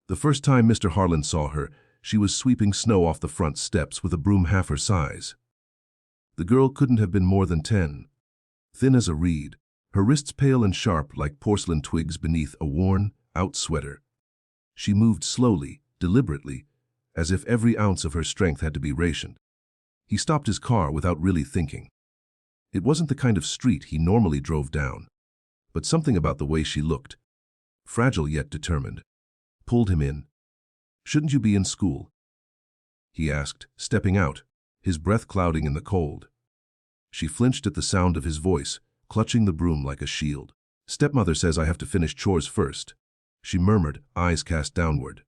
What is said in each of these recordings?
The first time Mr. Harlan saw her, she was sweeping snow off the front steps with a broom half her size. The girl couldn't have been more than 10. Thin as a reed, her wrists pale and sharp like porcelain twigs beneath a worn-out sweater. She moved slowly, deliberately, as if every ounce of her strength had to be rationed. He stopped his car without really thinking. It wasn't the kind of street he normally drove down, but something about the way she looked, fragile yet determined, pulled him in. "Shouldn't you be in school?" he asked, stepping out, his breath clouding in the cold. She flinched at the sound of his voice, clutching the broom like a shield. "Stepmother says I have to finish chores first," she murmured, eyes cast downward.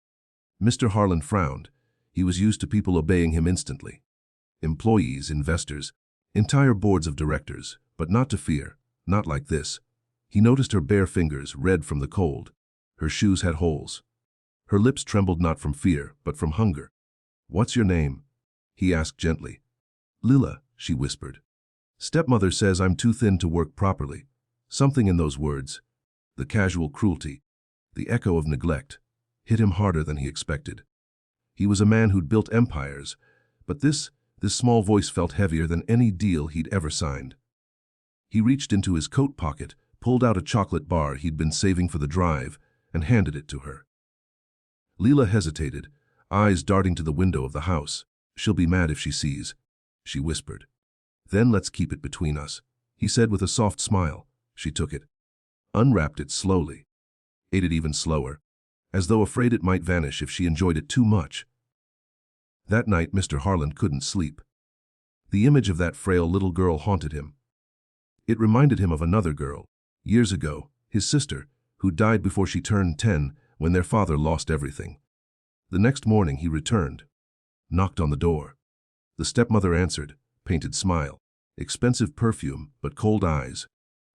Mr. Harlan frowned. He was used to people obeying him instantly. Employees, investors, entire boards of directors, but not to fear, not like this. He noticed her bare fingers, red from the cold. Her shoes had holes. Her lips trembled not from fear, but from hunger. "What's your name?" he asked gently. "Lila," she whispered. "Stepmother says I'm too thin to work properly." Something in those words, the casual cruelty, the echo of neglect, hit him harder than he expected. He was a man who'd built empires, but this small voice felt heavier than any deal he'd ever signed. He reached into his coat pocket, pulled out a chocolate bar he'd been saving for the drive, and handed it to her. Lila hesitated, eyes darting to the window of the house. "She'll be mad if she sees," she whispered. "Then let's keep it between us," he said with a soft smile. She took it, unwrapped it slowly, ate it even slower, as though afraid it might vanish if she enjoyed it too much. That night Mr. Harlan couldn't sleep. The image of that frail little girl haunted him. It reminded him of another girl, years ago, his sister, who died before she turned 10 when their father lost everything. The next morning he returned, knocked on the door. The stepmother answered, painted smile, expensive perfume, but cold eyes.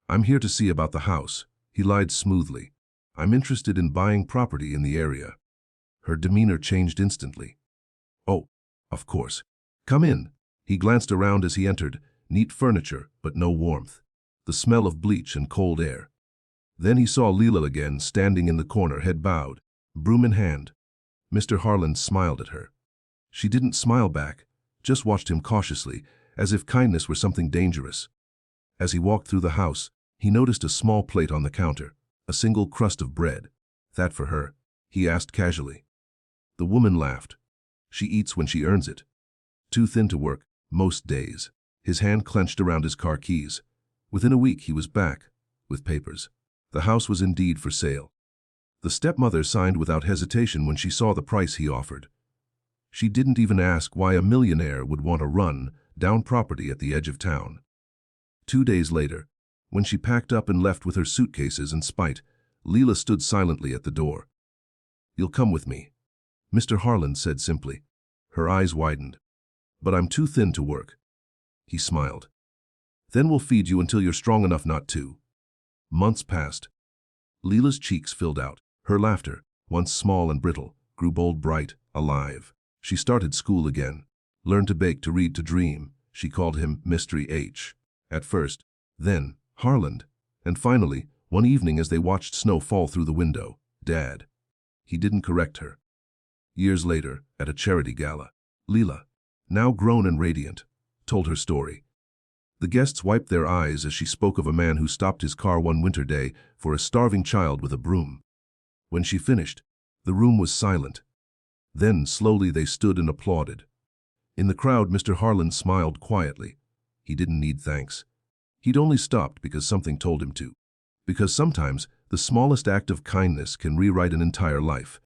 "I'm here to see about the house," he lied smoothly. "I'm interested in buying property in the area." Her demeanor changed instantly. "Oh, of course. Come in." He glanced around as he entered, neat furniture, but no warmth. The smell of bleach and cold air. Then he saw Lila again, standing in the corner, head bowed, broom in hand. Mr. Harlan smiled at her. She didn't smile back, just watched him cautiously, as if kindness were something dangerous. As he walked through the house, he noticed a small plate on the counter, a single crust of bread. "That for her?" he asked casually. The woman laughed. "She eats when she earns it. Too thin to work, most days." His hand clenched around his car keys. Within a week he was back, with papers. The house was indeed for sale. The stepmother signed without hesitation when she saw the price he offered. She didn't even ask why a millionaire would want to run down property at the edge of town. 2 days later, when she packed up and left with her suitcases and spite, Lila stood silently at the door. "You'll come with me," Mr. Harlan said simply. Her eyes widened. "But I'm too thin to work." He smiled. "Then we'll feed you until you're strong enough not to." Months passed. Lila's cheeks filled out. Her laughter, once small and brittle, grew bold, bright, alive. She started school again, learned to bake, to read, to dream. She called him Mystery H. At first, then Harlan, and finally, one evening as they watched snow fall through the window, Dad. He didn't correct her. Years later, at a charity gala, Lila, now grown and radiant, told her story. The guests wiped their eyes as she spoke of a man who stopped his car one winter day for a starving child with a broom. When she finished, the room was silent. Then, slowly, they stood and applauded. In the crowd, Mr. Harlan smiled quietly. He didn't need thanks. He'd only stopped because something told him to. Because sometimes, the smallest act of kindness can rewrite an entire life.